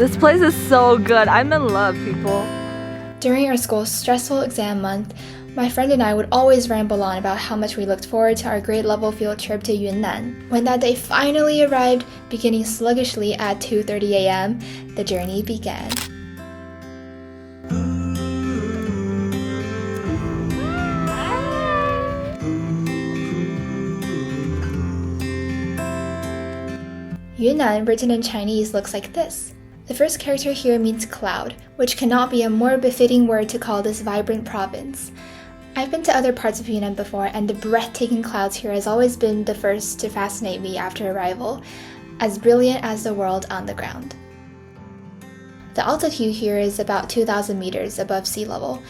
This place is so good. I'm in love, people. During our school's stressful exam month, my friend and I would always ramble on about how much we looked forward to our grade level field trip to Yunnan. When that day finally arrived, beginning sluggishly at 2:30 a.m., the journey began. Yunnan, written in Chinese, looks like this. The first character here means cloud, which cannot be a more befitting word to call this vibrant province. I've been to other parts of Yunnan before, and the breathtaking clouds here has always been the first to fascinate me after arrival, as brilliant as the world on the ground. The altitude here is about 2,000 meters above sea level,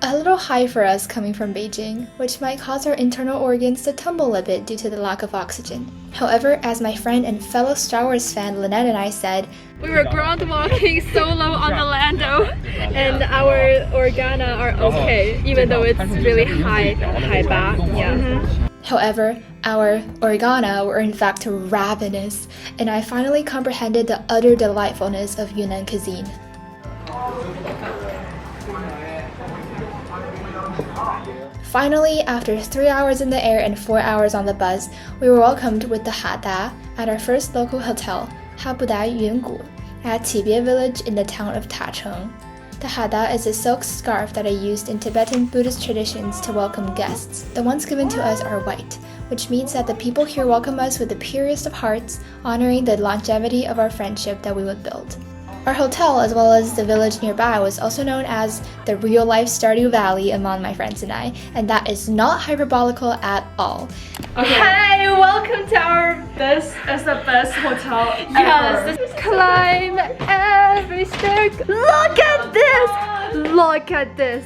a little high for us coming from Beijing, which might cause our internal organs to tumble a bit due to the lack of oxygen. However, as my friend and fellow Star Wars fan Lynette and I said, we were ground walking solo on the Lando, and our organa are okay, even though it's really high bar. Yeah. However, our organa were in fact ravenous, and I finally comprehended the utter delightfulness of Yunnan cuisine. Finally, after 3 hours in the air and 4 hours on the bus, we were welcomed with the hada at our first local hotel, Habudai Yungu, at Qibie village in the town of Tacheng. The hada is a silk scarf that are used in Tibetan Buddhist traditions to welcome guests. The ones given to us are white, which means that the people here welcome us with the purest of hearts, honoring the longevity of our friendship that we would build. Our hotel, as well as the village nearby, was also known as the real-life Stardew Valley among my friends and I, and that is not hyperbolical at all. Okay. Hey, welcome to our this is the best hotel ever. Yes, this is climb every stair. Look at this! Look at this!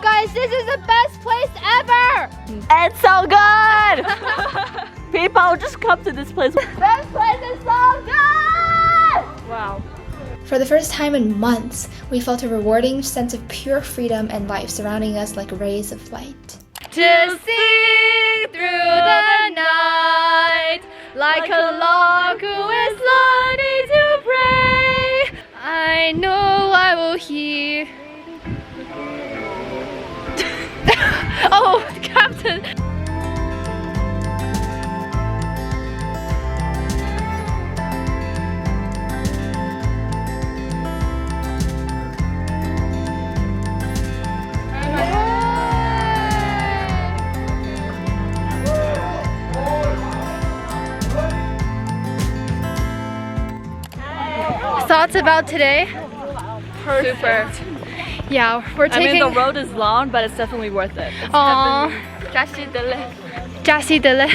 Guys, this is the best place ever! It's so good! People, just come to this place. This place is so good! Wow. For the first time in months, we felt a rewarding sense of pure freedom and life surrounding us like rays of light. To sing through the night, like a lark who is learning to pray. I know I will hear. Oh, Captain! Thoughts about today? Super. Yeah, we're taking. I mean, the road is long, but it's definitely worth it. Aww. Jashi Dele.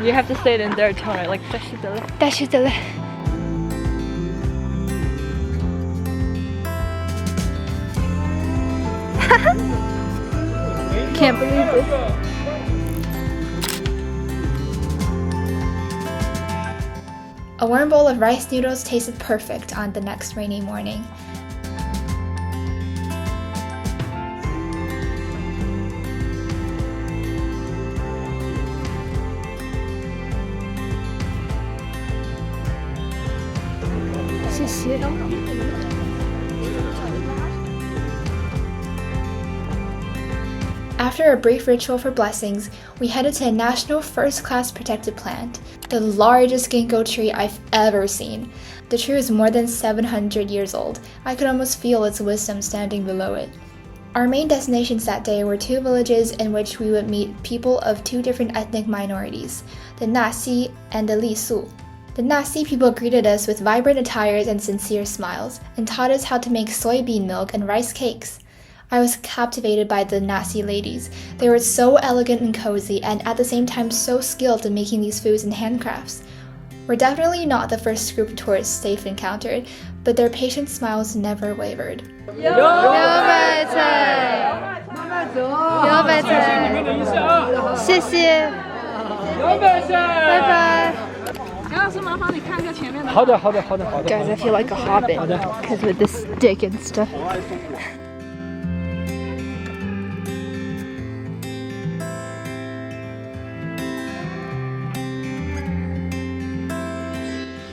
You have to say it in their tone, right? Like Jashi Dele. Dashi Dele. Can't believe this. A warm bowl of rice noodles tasted perfect on the next rainy morning. After a brief ritual for blessings, we headed to a national first-class protected plant, the largest ginkgo tree I've ever seen. The tree is more than 700 years old. I could almost feel its wisdom standing below it. Our main destinations that day were two villages in which we would meet people of two different ethnic minorities, the Nasi and the Lisu. The Nasi people greeted us with vibrant attires and sincere smiles, and taught us how to make soybean milk and rice cakes. I was captivated by the Nasi ladies. They were so elegant and cozy, and at the same time so skilled in making these foods and handcrafts. We're definitely not the first group of tourists they've encountered, but their patient smiles never wavered. Guys, I feel like a hobbit because with this stick and stuff.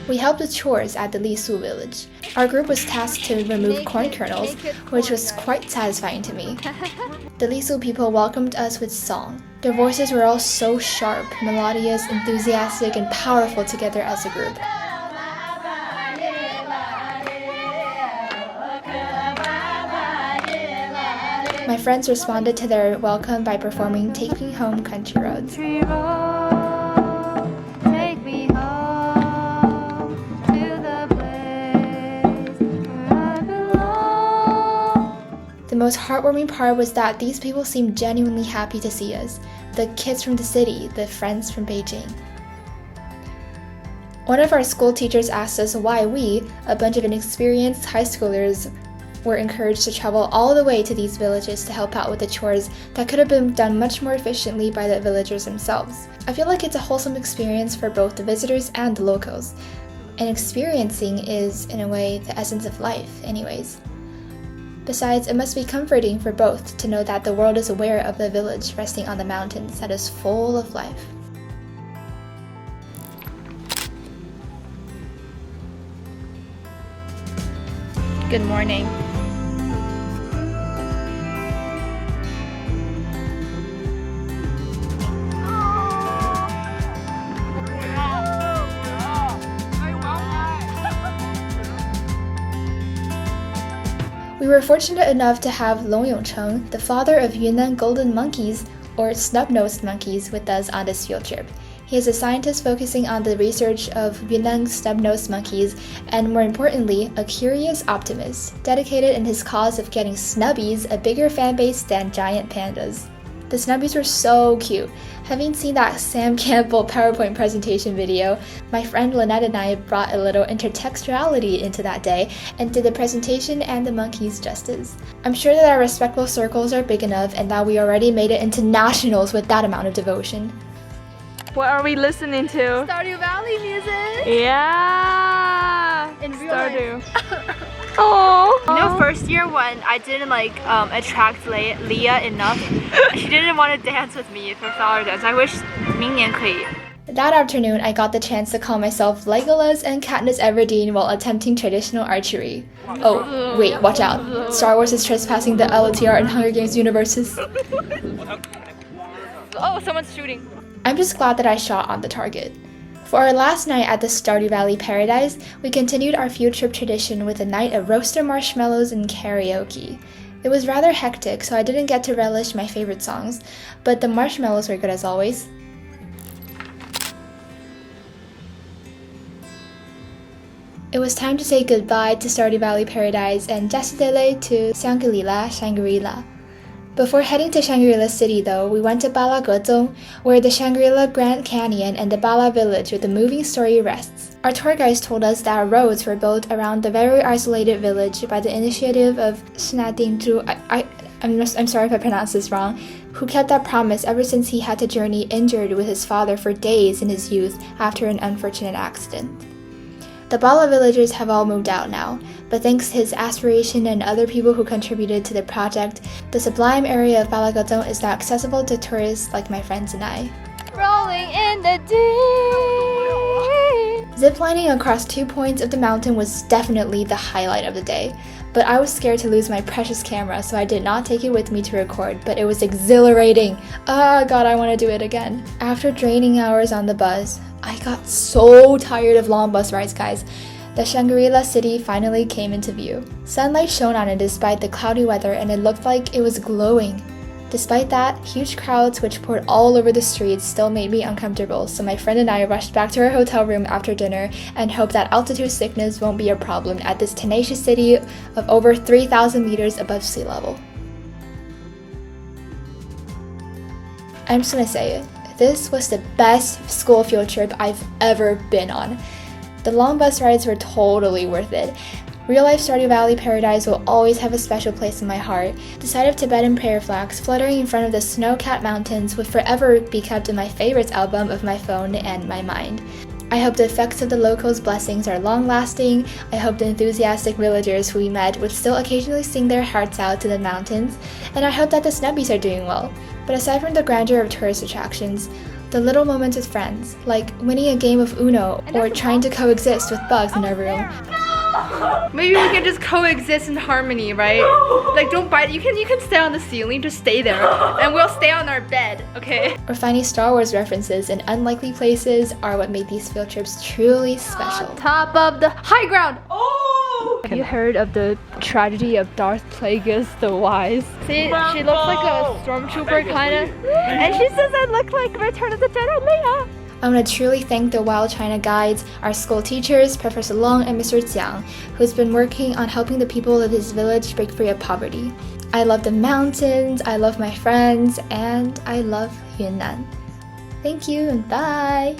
We helped with chores at the Lisu village. Our group was tasked to remove corn kernels, which was quite satisfying to me. The Lisu people welcomed us with song. Their voices were all so sharp, melodious, enthusiastic, and powerful together as a group. My friends responded to their welcome by performing Take Me Home Country Roads. The most heartwarming part was that these people seemed genuinely happy to see us. The kids from the city, the friends from Beijing. One of our school teachers asked us why we, a bunch of inexperienced high schoolers, were encouraged to travel all the way to these villages to help out with the chores that could have been done much more efficiently by the villagers themselves. I feel like it's a wholesome experience for both the visitors and the locals. And experiencing is, in a way, the essence of life, anyways. Besides, it must be comforting for both to know that the world is aware of the village resting on the mountains that is full of life. Good morning. We were fortunate enough to have Long Yongcheng, the father of Yunnan golden monkeys, or snub-nosed monkeys, with us on this field trip. He is a scientist focusing on the research of Yunnan snub-nosed monkeys, and more importantly, a curious optimist, dedicated in his cause of getting snubbies a bigger fan base than giant pandas. The snubbies were so cute. Having seen that Sam Campbell PowerPoint presentation video, my friend Lynette and I brought a little intertextuality into that day and did the presentation and the monkeys justice. I'm sure that our respectful circles are big enough and that we already made it into nationals with that amount of devotion. What are we listening to? Stardew Valley music. Yeah! In real life. Stardew. Oh. You know, first year when I didn't attract Leah enough, she didn't want to dance with me for flower dance. I wish 明年可以. That afternoon, I got the chance to call myself Legolas and Katniss Everdeen while attempting traditional archery. Oh, wait, watch out. Star Wars is trespassing the LOTR and Hunger Games universes. Oh, someone's shooting. I'm just glad that I shot on the target. For our last night at the Stardew Valley Paradise, we continued our field trip tradition with a night of roasted marshmallows and karaoke. It was rather hectic, so I didn't get to relish my favorite songs, but the marshmallows were good as always. It was time to say goodbye to Stardew Valley Paradise and desidele to Shangri-La. Before heading to Shangri-La City though, we went to Bala Gezong, where the Shangri-La Grand Canyon and the Bala Village with the moving story rests. Our tour guides told us that roads were built around the very isolated village by the initiative of Snadingzhu, I'm sorry if I pronounced this wrong, who kept that promise ever since he had to journey injured with his father for days in his youth after an unfortunate accident. The Bala villagers have all moved out now, but thanks to his aspiration and other people who contributed to the project, the sublime area of Bala Gezong is now accessible to tourists like my friends and I. Rolling in the deep. Ziplining across 2 points of the mountain was definitely the highlight of the day, but I was scared to lose my precious camera, so I did not take it with me to record, but it was exhilarating. Oh god, I want to do it again. After draining hours on the bus, I got so tired of long bus rides, guys. The Shangri-La city finally came into view. Sunlight shone on it despite the cloudy weather and it looked like it was glowing. Despite that, huge crowds which poured all over the streets still made me uncomfortable, so my friend and I rushed back to our hotel room after dinner and hoped that altitude sickness won't be a problem at this tenacious city of over 3,000 meters above sea level. I'm just gonna say it. This was the best school field trip I've ever been on. The long bus rides were totally worth it. Real-Life Stardew Valley Paradise will always have a special place in my heart. The sight of Tibetan prayer flags fluttering in front of the snow-capped mountains will forever be kept in my favorites album of my phone and my mind. I hope the effects of the locals' blessings are long-lasting. I hope the enthusiastic villagers who we met would still occasionally sing their hearts out to the mountains. And I hope that the snubbies are doing well. But aside from the grandeur of tourist attractions, The little moments with friends, like winning a game of Uno or trying to coexist with bugs in our room. Maybe we can just coexist in harmony, right? Like don't bite. You can stay on the ceiling, just stay there, and we'll stay on our bed, okay? Or finding Star Wars references in unlikely places are what made these field trips truly special. Top of the high ground. Have you heard of the tragedy of Darth Plagueis the Wise? See, she looks like a stormtrooper kinda. And she says I look like Return of the Jedi Leia. I want to truly thank the Wild China guides, our school teachers, Professor Long and Mr. Jiang, who's been working on helping the people of this village break free of poverty. I love the mountains, I love my friends, and I love Yunnan. Thank you and bye!